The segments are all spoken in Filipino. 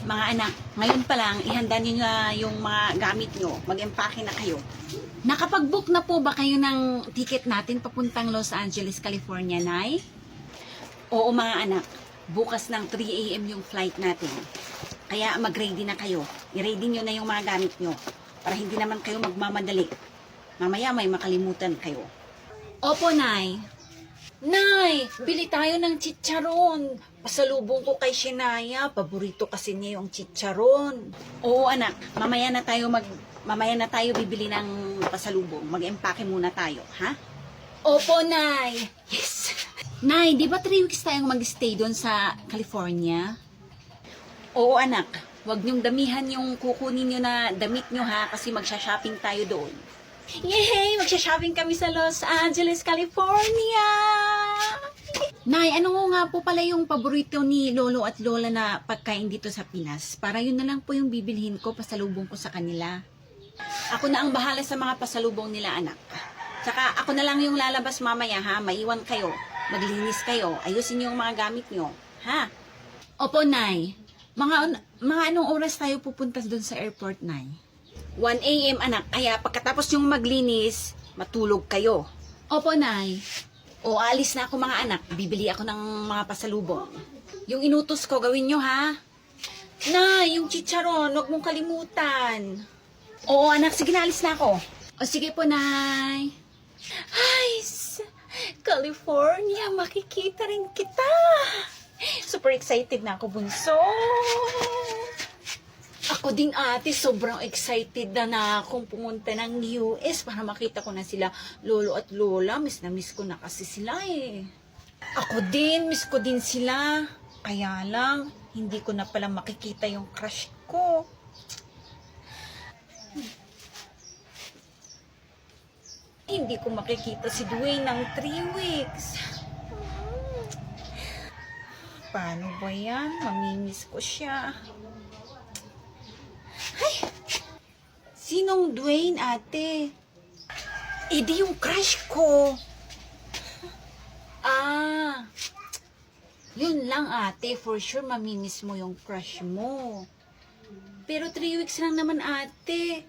Mga anak, ngayon pa lang, ihanda niyo na yung mga gamit nyo. Mag-empake na kayo. Nakapag-book na po ba kayo ng ticket natin papuntang Los Angeles, California, Nay? Oo mga anak, bukas ng 3 a.m. yung flight natin. Kaya mag-ready na kayo. I-ready nyo na yung mga gamit nyo para hindi naman kayo magmamadali. Mamaya may makalimutan kayo. Opo, Nay. Nay, bili tayo ng chicharon. Pasalubong ko kay Shinaya. Paborito kasi niya yung chicharon. Oo, anak. Mamaya na tayo bibili ng pasalubong. Mag-empake muna tayo, ha? Opo, Nay. Yes. Nay, di ba 3 weeks tayong mag-stay doon sa California? Oo, anak. Huwag niyong damihan yung kukunin niyo na damit niyo, ha? Kasi magsha-shopping tayo doon. Yay! Magsha-shopping kami sa Los Angeles, California! Nay, ano nga po pala yung paborito ni Lolo at Lola na pagkain dito sa Pinas? Para yun na lang po yung bibilhin ko, pasalubong ko sa kanila. Ako na ang bahala sa mga pasalubong nila, anak. Tsaka ako na lang yung lalabas mamaya, ha? Maiwan kayo. Maglinis kayo. Ayusin yung mga gamit nyo. Ha? Opo, Nay. Mga anong oras tayo pupunta doon sa airport, Nay? 1 a.m. anak. Kaya pagkatapos yung maglinis, matulog kayo. Opo, Nay. O, alis na ako mga anak. Bibili ako ng mga pasalubong. Yung inutos ko, gawin nyo, ha? Nay, yung chicharon, huwag mong kalimutan. Oo, anak. Sige na, alis na ako. O, sige po, Nay. Ay, California, makikita rin kita. Super excited na ako, bunso. Ako din, ate, sobrang excited na akong pumunta ng US para makita ko na sila lolo at lola. Miss na miss ko na kasi sila eh. Ako din, miss ko din sila. Kaya lang, hindi ko na pala makikita yung crush ko. Hindi ko makikita si Dwayne ng 3 weeks. Paano ba yan? Mamimiss ko siya. Ay! Sinong Dwayne, ate? Di yung crush ko. Ah! Yun lang, ate. For sure, mamimiss mo yung crush mo. Pero 3 weeks lang naman, ate.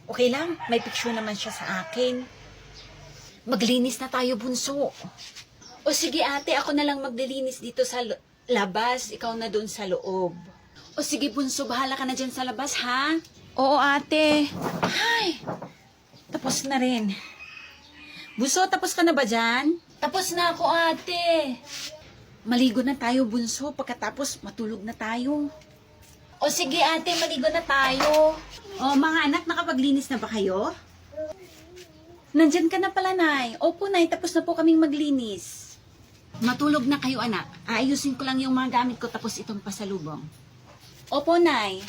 Okay lang, may picture naman siya sa akin. Maglinis na tayo, bunso. O sige ate, ako na lang maglilinis dito sa labas, ikaw na doon sa loob. O sige bunso, bahala ka na dyan sa labas, ha? Oo ate. Ay, tapos na rin. Bunso, tapos ka na ba dyan? Tapos na ako ate. Maligo na tayo bunso, pagkatapos matulog na tayo. O sige ate, maligo na tayo. O mga anak, nakapaglinis na ba kayo? Nandyan ka na pala, Nay. Opo, Nay, tapos na po kaming maglinis. Matulog na kayo, anak. Aayusin ko lang yung mga gamit ko tapos itong pasalubong. Opo, Nay.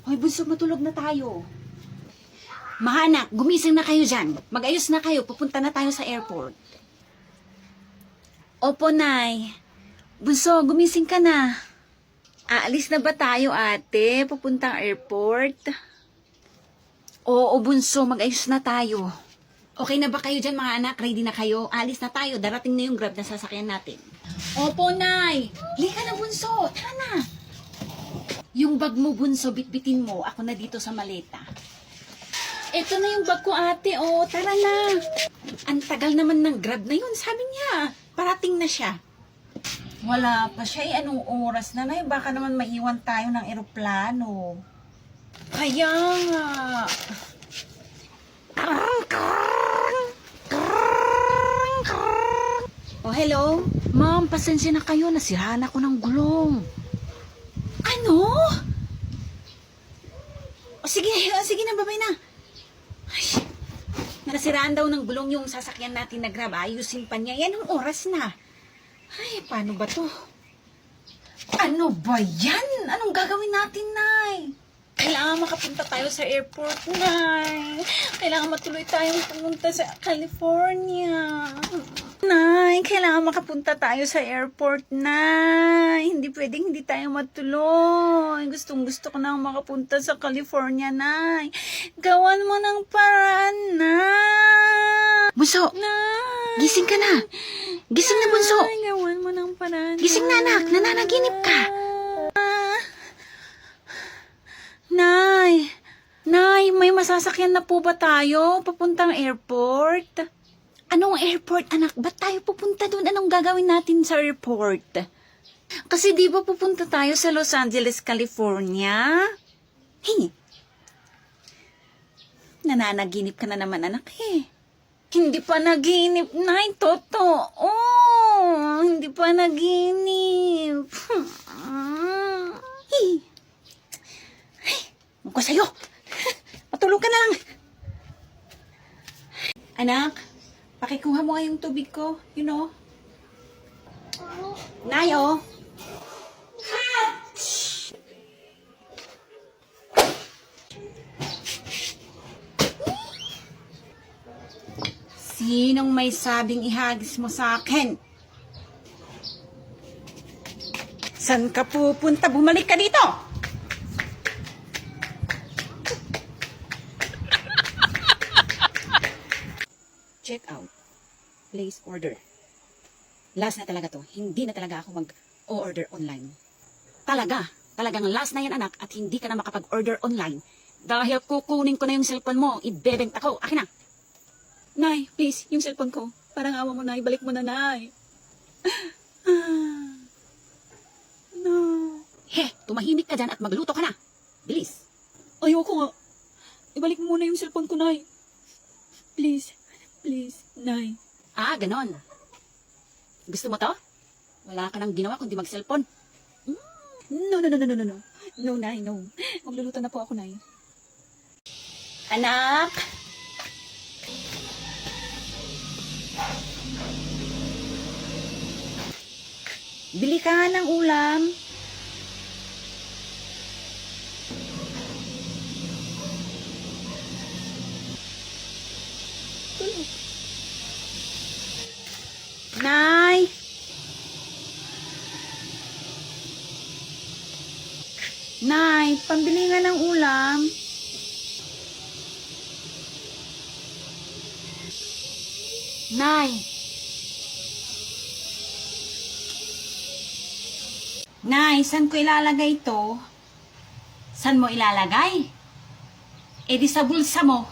Hoy, bunso, matulog na tayo. Mga anak, gumising na kayo dyan. Mag-ayos na kayo, pupunta na tayo sa airport. Opo, Nay. Bunso, gumising ka na. Aalis na ba tayo, ate? Pupuntang airport? Oo, bunso, mag-ayos na tayo. Okay na ba kayo dyan, mga anak? Ready na kayo? Alis na tayo. Darating na yung Grab na sasakyan natin. Opo, Nay. Lika na, bunso. Tara na. Yung bag mo, bunso, bitbitin mo. Ako na dito sa maleta. Ito na yung bag ko, ate. Oh, tara na. Ang tagal naman ng Grab na yun. Sabi niya, parating na siya. Wala pa siya. Anong oras na, Nay? Baka naman maiwan tayo ng eroplano. Kaya nga. Oh, hello? Ma'am, pasensya na kayo. Nasirahan ako ng gulong. Ano? O, sige na, babay na. Ay, nasiraan daw ng gulong yung sasakyan natin na Grab. Ayusin pa niya. Yan ang oras na. Ay, paano ba to? Ano ba yan? Anong gagawin natin, Nay? Kailangan makapunta tayo sa airport, Nay. Kailangan matuloy tayong pumunta sa California. Nay, kailangan makapunta tayo sa airport, Nay. Hindi pwedeng hindi tayo matuloy. Gustong-gusto ko na makapunta sa California, Nay. Gawan mo ng paraan, Nay. Bunso, gising ka na. Gising na, Bunso. Gawan mo ng paraan. Gising na, anak. Nananaginip ka. sasakyan na po ba tayo papuntang airport? Anong airport, anak? Ba't tayo pupunta doon? Anong gagawin natin sa airport? Kasi di ba pupunta tayo sa Los Angeles, California? Hey, nananaginip ka na naman, anak eh. Hindi pa naginip, Nay. Totoo. Hindi pa naginip. Hey. Hey, ko sa'yo. Matulog ka na lang. Anak, pakikuha mo nga yung tubig ko. You know? Nay, oh. Sinong may sabing ihagis mo sa akin? San ka pupunta? Bumalik ka dito! Check out. Place order. Last na talaga to. Hindi na talaga ako mag-order online. Talagang last na yan, anak, at hindi ka na makapag-order online. Dahil kukunin ko na yung cellphone mo, ibebenta ko. Akin na. Nay, please, yung cellphone ko. Parang awa mo, Nay. Balik mo na, Nay. No. He, tumahimik ka dyan at magluto ka na. Bilis. Ayoko nga. Ibalik mo muna yung cellphone ko, Nay. Please, Nay. Ah, ganon. Gusto mo to? Wala ka nang ginawa kundi mag-cellphone. No. No, Nay, no. Magluluto na po ako, Nay. Anak! Bili ka nga ng ulam. Nay! Nay, pambili nga ng ulam. Nay! Nay, saan ko ilalagay ito? Saan mo ilalagay? E di sa bulsa mo.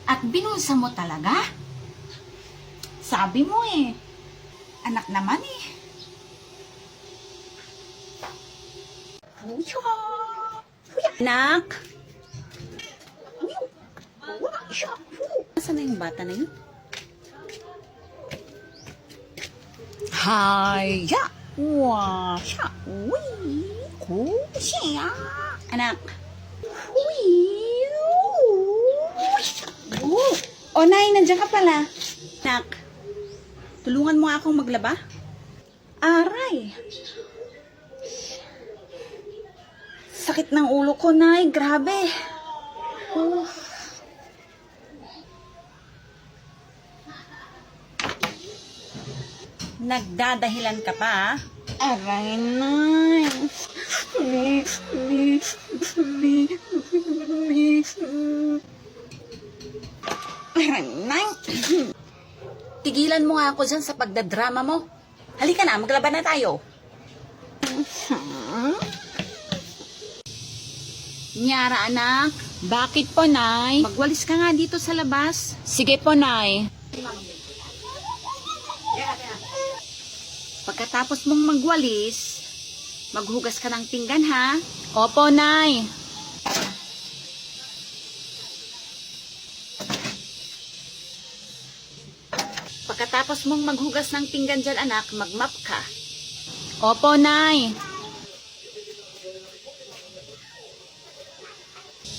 At binulsa mo talaga? Sabi mo eh. Anak naman eh. Anak? Nasaan na yung bata na yun? Haya! Washa! Uy! Kusya! Anak! Uy! O, Nay, nandiyan ka pala. Anak, tulungan mo akong maglaba? Aray! Sakit ng ulo ko, Nay. Grabe. Nagdadahilan ka pa, Aray, Nay. Aray, Nay. Tigilan mo nga ako dyan sa pagdadrama mo. Halika na, maglaban na tayo. Nyara, anak. Bakit po, Nay? Magwalis ka nga dito sa labas. Sige po, Nay. Pagkatapos mong magwalis, maghugas ka ng pinggan, ha? Opo, Nay. Pagkatapos mong maghugas ng pinggan dyan, anak, magmap ka. Opo, Nay.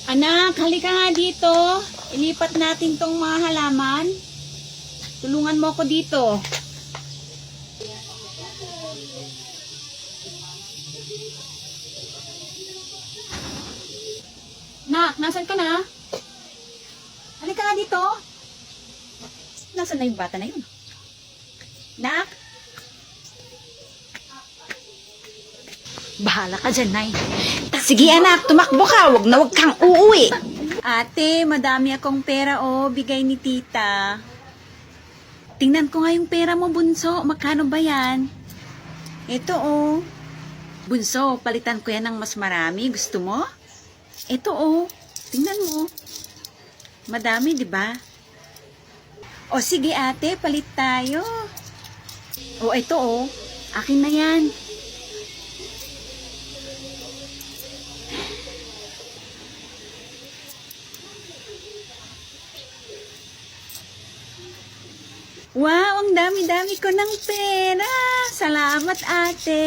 Anak, halika nga dito. Ilipat natin tong mga halaman. Tulungan mo ako dito. Nak, nasan ka na? Halika nga dito. Nasaan na yung bata na yun? Nak? Bahala ka dyan, Nay. Sige anak, tumakbo ka. Wag kang uuwi. Ate, madami akong pera bigay ni tita. Tingnan ko nga yung pera mo, bunso. Magkano ba yan? Ito oh. Bunso, palitan ko yan ng mas marami. Gusto mo? Ito oh. Tingnan mo. Madami, di ba? O sige ate, palit tayo. O ito oh. Akin na yan. Wow, ang dami-dami ko ng pera. Salamat ate.